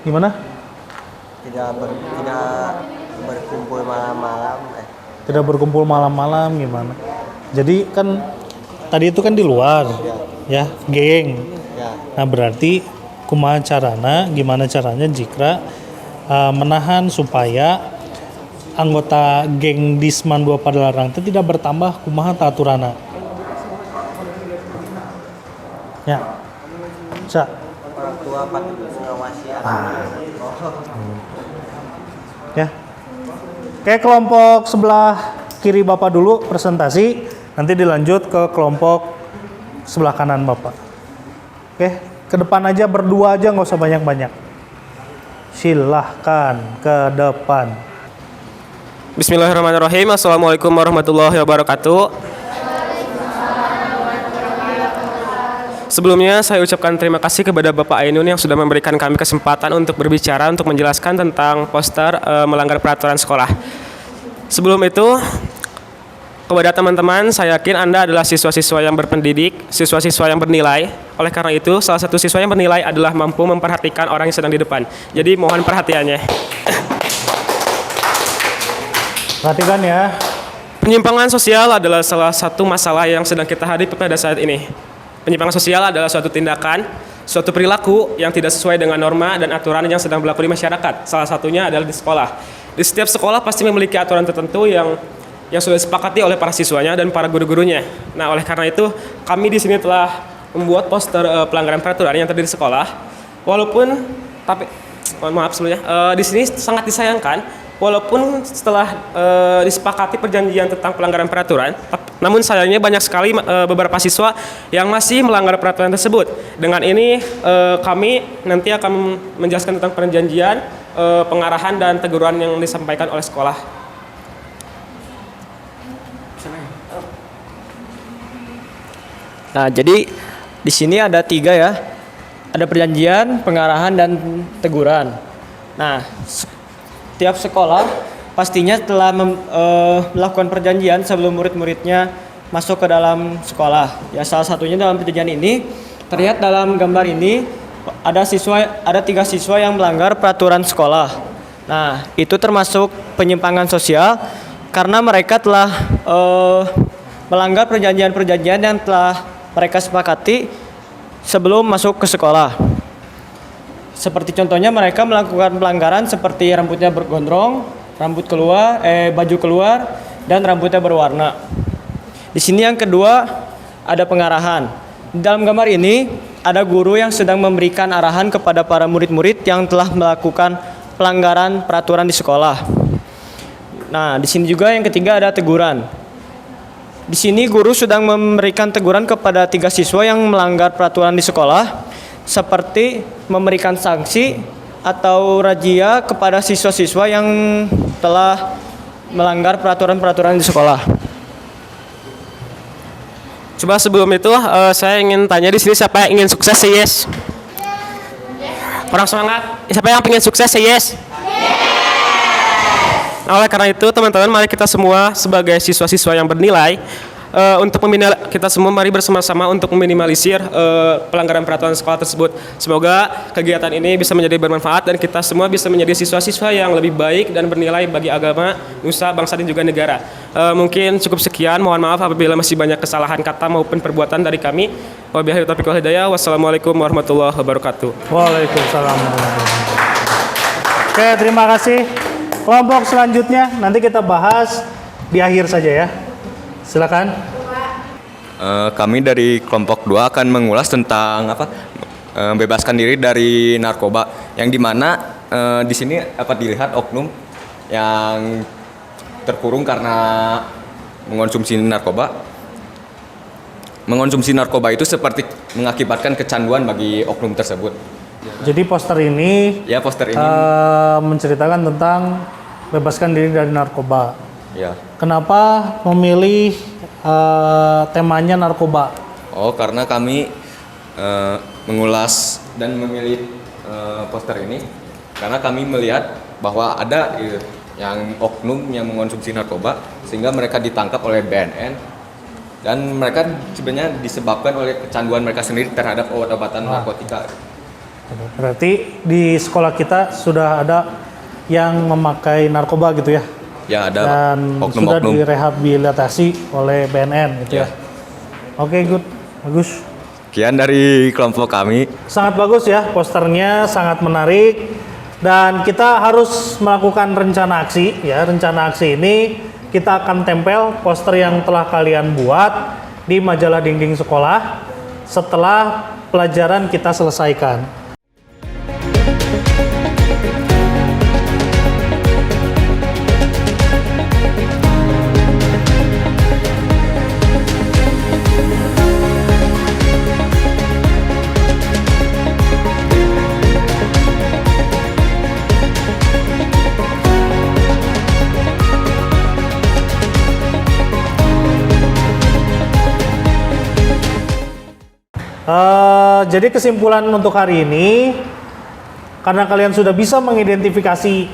Speaker 1: Gimana?
Speaker 6: Tidak berkumpul malam-malam.
Speaker 1: Tidak berkumpul malam-malam gimana? Jadi kan tadi itu kan di luar, ya, geng.
Speaker 6: Ya.
Speaker 1: Nah, berarti kumaha carana, gimana caranya jika menahan supaya anggota geng Disman 2 Padalarang itu tidak bertambah, kumaha taturana? Ya. Sa.
Speaker 6: Orang tua patut mengawasi
Speaker 1: Ya. Oke, kelompok sebelah kiri Bapak dulu presentasi, nanti dilanjut ke kelompok sebelah kanan Bapak. Oke, ke depan aja berdua aja, nggak usah banyak-banyak. Silahkan ke depan.
Speaker 8: Bismillahirrahmanirrahim. Assalamualaikum warahmatullahi wabarakatuh. Sebelumnya saya ucapkan terima kasih kepada Bapak Ainun yang sudah memberikan kami kesempatan untuk berbicara untuk menjelaskan tentang poster melanggar peraturan sekolah. Sebelum itu, kepada teman-teman, saya yakin Anda adalah siswa-siswa yang berpendidik, siswa-siswa yang bernilai. Oleh karena itu, salah satu siswa yang bernilai adalah mampu memperhatikan orang yang sedang di depan. Jadi mohon perhatiannya.
Speaker 1: Perhatikan ya.
Speaker 8: Penyimpangan sosial adalah salah satu masalah yang sedang kita hadapi pada saat ini. Penyimpangan sosial adalah suatu tindakan, suatu perilaku yang tidak sesuai dengan norma dan aturan yang sedang berlaku di masyarakat. Salah satunya adalah di sekolah. Di setiap sekolah pasti memiliki aturan tertentu yang sudah disepakati oleh para siswanya dan para guru-gurunya. Nah, oleh karena itu, kami di sini telah membuat poster pelanggaran peraturan yang terjadi di sekolah. Walaupun tapi mohon maaf sebelumnya, di sini sangat disayangkan walaupun setelah disepakati perjanjian tentang pelanggaran peraturan, namun sayangnya banyak sekali beberapa siswa yang masih melanggar peraturan tersebut. Dengan ini kami nanti akan menjelaskan tentang perjanjian, pengarahan dan teguran yang disampaikan oleh sekolah.
Speaker 11: Nah, jadi di sini ada 3 ya. Ada perjanjian, pengarahan, dan teguran. Nah, tiap sekolah pastinya telah melakukan perjanjian sebelum murid-muridnya masuk ke dalam sekolah. Ya, salah satunya dalam perjanjian ini terlihat dalam gambar ini ada 3 siswa yang melanggar peraturan sekolah. Nah, itu termasuk penyimpangan sosial karena mereka telah melanggar perjanjian-perjanjian yang telah mereka sepakati sebelum masuk ke sekolah. Seperti contohnya mereka melakukan pelanggaran seperti rambutnya bergondrong, baju keluar, dan rambutnya berwarna. Di sini yang kedua ada pengarahan. Dalam gambar ini ada guru yang sedang memberikan arahan kepada para murid-murid yang telah melakukan pelanggaran peraturan di sekolah. Nah, di sini juga yang ketiga ada teguran. Di sini guru sedang memberikan teguran kepada 3 siswa yang melanggar peraturan di sekolah, seperti memberikan sanksi atau razia kepada siswa-siswa yang telah melanggar peraturan-peraturan di sekolah.
Speaker 8: Coba sebelum itu saya ingin tanya di sini siapa yang ingin sukses, say yes. Orang semangat, siapa yang ingin sukses, say yes. Nah, oleh karena itu teman-teman, mari kita semua sebagai siswa-siswa yang bernilai kita semua mari bersama-sama untuk meminimalisir pelanggaran peraturan sekolah tersebut. Semoga kegiatan ini bisa menjadi bermanfaat dan kita semua bisa menjadi siswa-siswa yang lebih baik dan bernilai bagi agama, nusa, bangsa dan juga negara. Mungkin cukup sekian. Mohon maaf apabila masih banyak kesalahan kata maupun perbuatan dari kami. Wabillahi taufiq wal hidayah. Wassalamualaikum warahmatullahi wabarakatuh.
Speaker 1: Waalaikumsalam warahmatullahi wabarakatuh. Oke, terima kasih. Kelompok selanjutnya nanti kita bahas di akhir saja ya. Silakan.
Speaker 12: Kami dari kelompok 2 akan mengulas tentang bebaskan diri dari narkoba, yang dimana di sini dapat dilihat oknum yang terkurung karena mengonsumsi narkoba. Mengonsumsi narkoba itu seperti mengakibatkan kecanduan bagi oknum tersebut.
Speaker 1: Jadi poster ini menceritakan tentang bebaskan diri dari narkoba.
Speaker 12: Ya.
Speaker 1: Kenapa memilih temanya narkoba?
Speaker 12: Oh, karena kami mengulas dan memilih poster ini karena kami melihat bahwa ada yang oknum yang mengonsumsi narkoba sehingga mereka ditangkap oleh BNN dan mereka sebenarnya disebabkan oleh kecanduan mereka sendiri terhadap obat-obatan narkotika.
Speaker 1: Berarti di sekolah kita sudah ada yang memakai narkoba gitu ya?
Speaker 12: Ya, ada
Speaker 1: dan sudah direhabilitasi oleh BNN gitu ya. Oke, good, bagus.
Speaker 12: Sekian dari kelompok kami.
Speaker 1: Sangat bagus ya, posternya sangat menarik dan kita harus melakukan rencana aksi ya. Rencana aksi ini kita akan tempel poster yang telah kalian buat di majalah dinding sekolah setelah pelajaran kita selesaikan. Jadi kesimpulan untuk hari ini, karena kalian sudah bisa mengidentifikasi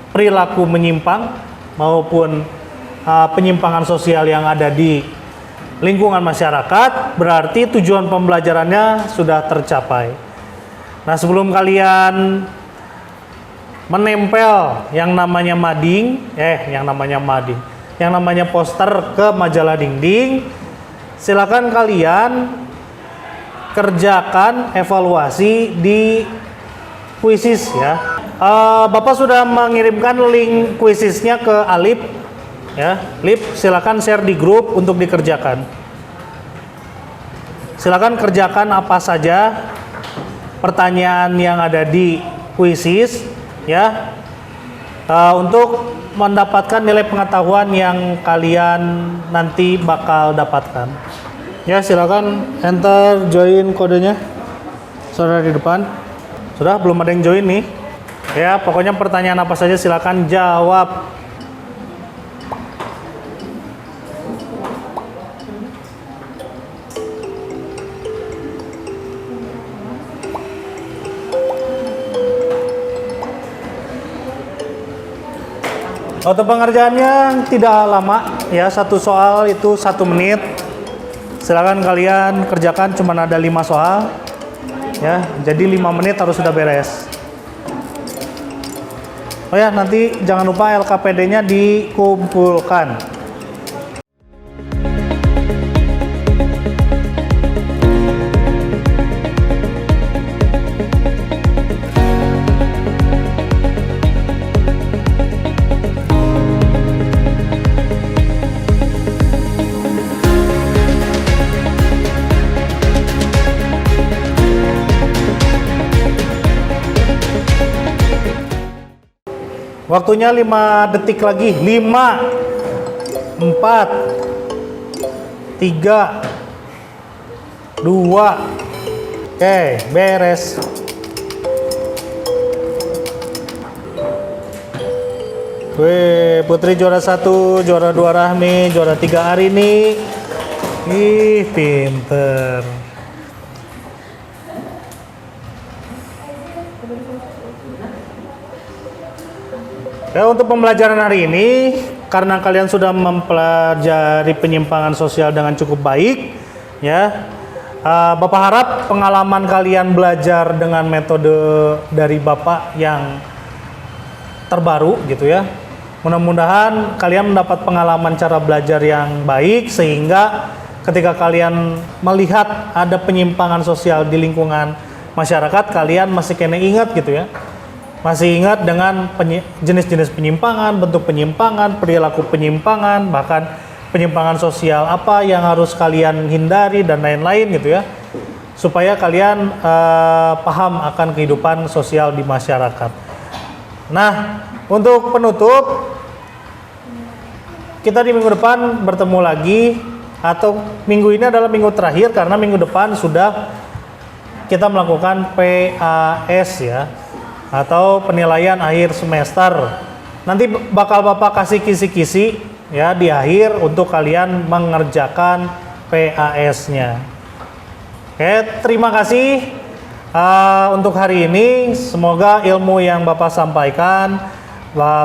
Speaker 1: perilaku menyimpang maupun penyimpangan sosial yang ada di lingkungan masyarakat, berarti tujuan pembelajarannya sudah tercapai. Nah, sebelum kalian menempel yang namanya poster ke majalah dinding, silakan kalian kerjakan evaluasi di Quizizz ya. Bapak sudah mengirimkan link Quizizz-nya ke Alip ya. Lip, silakan share di grup untuk dikerjakan. Silakan kerjakan apa saja pertanyaan yang ada di kuisis ya, untuk mendapatkan nilai pengetahuan yang kalian nanti bakal dapatkan. Ya, silakan enter join kodenya. Saudara di depan. Sudah, belum ada yang join nih. Ya, pokoknya pertanyaan apa saja silakan jawab. Untuk pengerjaannya tidak lama ya, satu soal itu 1 menit. Silakan kalian kerjakan, cuma ada 5 soal ya, jadi 5 menit harus sudah beres. Oh ya, nanti jangan lupa LKPD-nya dikumpulkan. Waktunya 5 detik lagi. 5, 4, 3, 2. Oke, beres. Wih, Putri juara 1, juara 2 Rahmi, juara 3 Arini. Ih, pinter. Ya, untuk pembelajaran hari ini, karena kalian sudah mempelajari penyimpangan sosial dengan cukup baik, ya, Bapak harap pengalaman kalian belajar dengan metode dari Bapak yang terbaru, gitu ya. Mudah-mudahan kalian mendapat pengalaman cara belajar yang baik, sehingga ketika kalian melihat ada penyimpangan sosial di lingkungan masyarakat, kalian masih kena ingat, gitu ya. Masih ingat dengan jenis-jenis penyimpangan, bentuk penyimpangan, perilaku penyimpangan, bahkan penyimpangan sosial apa yang harus kalian hindari dan lain-lain gitu ya, supaya kalian paham akan kehidupan sosial di masyarakat. Nah, untuk penutup, kita di minggu depan bertemu lagi, atau minggu ini adalah minggu terakhir karena minggu depan sudah kita melakukan PAS ya, atau penilaian akhir semester. Nanti bakal Bapak kasih kisi-kisi ya di akhir untuk kalian mengerjakan PAS-nya. Oke, terima kasih untuk hari ini. Semoga ilmu yang Bapak sampaikan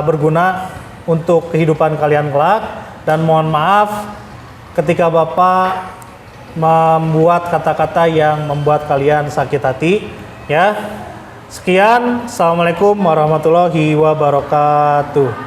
Speaker 1: berguna untuk kehidupan kalian kelak, dan mohon maaf ketika Bapak membuat kata-kata yang membuat kalian sakit hati ya. Sekian, assalamualaikum warahmatullahi wabarakatuh.